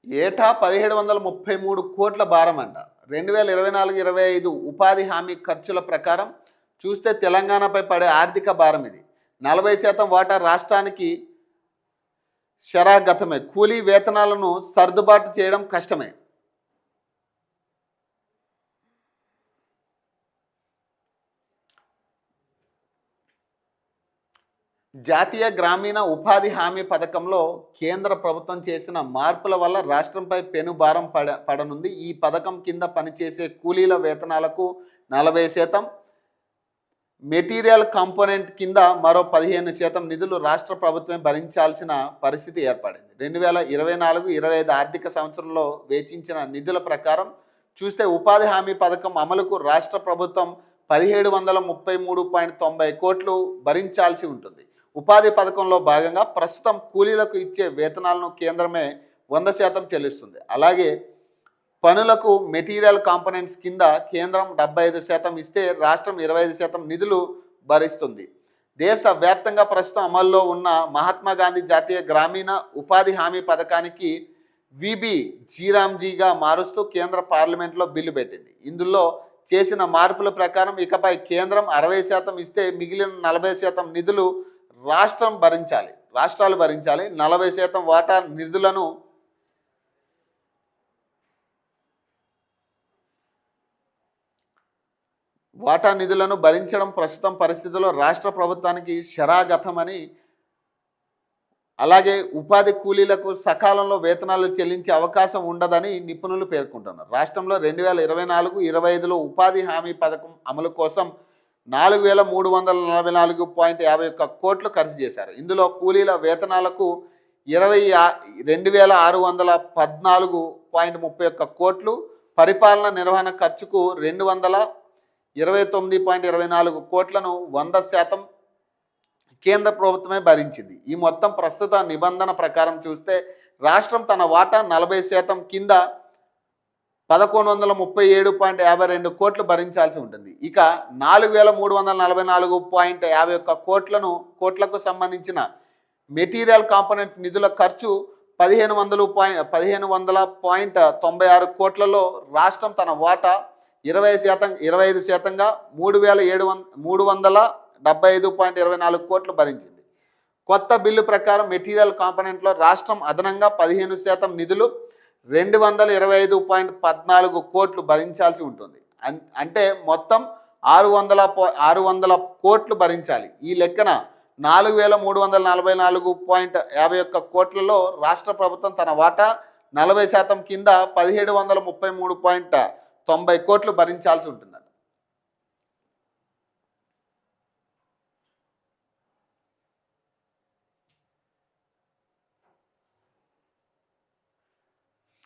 ఏటా 1733 కోట్ల భారం అంట. 2024-25 ఉపాధి హామీ ఖర్చుల ప్రకారం చూస్తే తెలంగాణపై పడే ఆర్థిక భారం ఇది. 40% వాటా రాష్ట్రానికి శరాఘతమే. కూలీ వేతనాలను సర్దుబాటు చేయడం కష్టమే. జాతీయ గ్రామీణ ఉపాధి హామీ పథకంలో కేంద్ర ప్రభుత్వం చేసిన మార్పుల వల్ల రాష్ట్రంపై పెను భారం పడనుంది. ఈ పథకం కింద పనిచేసే కూలీల వేతనాలకు 40%, మెటీరియల్ కాంపోనెంట్ కింద మరో 15% నిధులు రాష్ట్ర ప్రభుత్వమే భరించాల్సిన పరిస్థితి ఏర్పడింది. 2024-25 ఆర్థిక సంవత్సరంలో వేచించిన నిధుల ప్రకారం చూస్తే ఉపాధి హామీ పథకం అమలుకు రాష్ట్ర ప్రభుత్వం 1733.90 కోట్లు భరించాల్సి ఉంటుంది. ఉపాధి పథకంలో భాగంగా ప్రస్తుతం కూలీలకు ఇచ్చే వేతనాలను కేంద్రమే 100% చెల్లిస్తుంది. అలాగే పనులకు మెటీరియల్ కాంపోనెంట్స్ కింద కేంద్రం 75% ఇస్తే రాష్ట్రం 25% నిధులు భరిస్తుంది. దేశవ్యాప్తంగా ప్రస్తుతం అమల్లో ఉన్న మహాత్మా గాంధీ జాతీయ గ్రామీణ ఉపాధి హామీ పథకానికి విబి జీరామ్జీగా మారుస్తూ కేంద్ర పార్లమెంట్లో బిల్లు పెట్టింది. ఇందులో చేసిన మార్పుల ప్రకారం ఇకపై కేంద్రం 60% ఇస్తే మిగిలిన 40% నిధులు రాష్ట్రాలు భరించాలి. 40% వాటా నిధులను భరించడం ప్రస్తుతం పరిస్థితుల్లో రాష్ట్ర ప్రభుత్వానికి శరాఘతమని, అలాగే ఉపాధి కూలీలకు సకాలంలో వేతనాలు చెల్లించే అవకాశం ఉండదని నిపుణులు పేర్కొంటున్నారు. రాష్ట్రంలో 2024-25లో ఉపాధి హామీ పథకం అమలు కోసం 4344.51 కోట్లు ఖర్చు చేశారు. ఇందులో కూలీల వేతనాలకు 2614.31 కోట్లు, పరిపాలన నిర్వహణ ఖర్చుకు 229.24 కోట్లను 100% కేంద్ర ప్రభుత్వమే భరించింది. ఈ మొత్తం ప్రస్తుత నిబంధన ప్రకారం చూస్తే రాష్ట్రం తన వాటా 40% కింద 1137.52 కోట్లు భరించాల్సి ఉంటుంది. ఇక 4344.51 కోట్లకు సంబంధించిన మెటీరియల్ కాంపోనెంట్ నిధుల ఖర్చు 1500.96 కోట్లలో రాష్ట్రం తన వాటా 25%గా 375.24 కోట్లు భరించింది. కొత్త బిల్లు ప్రకారం మెటీరియల్ కాంపోనెంట్లో రాష్ట్రం అదనంగా 15% నిధులు 225.14 కోట్లు భరించాల్సి ఉంటుంది. అంటే మొత్తం 600 కోట్లు భరించాలి. ఈ లెక్కన 4344.51 కోట్లలో రాష్ట్ర ప్రభుత్వం తన వాటా 40% కింద 1733.90 కోట్లు భరించాల్సి ఉంటుంది.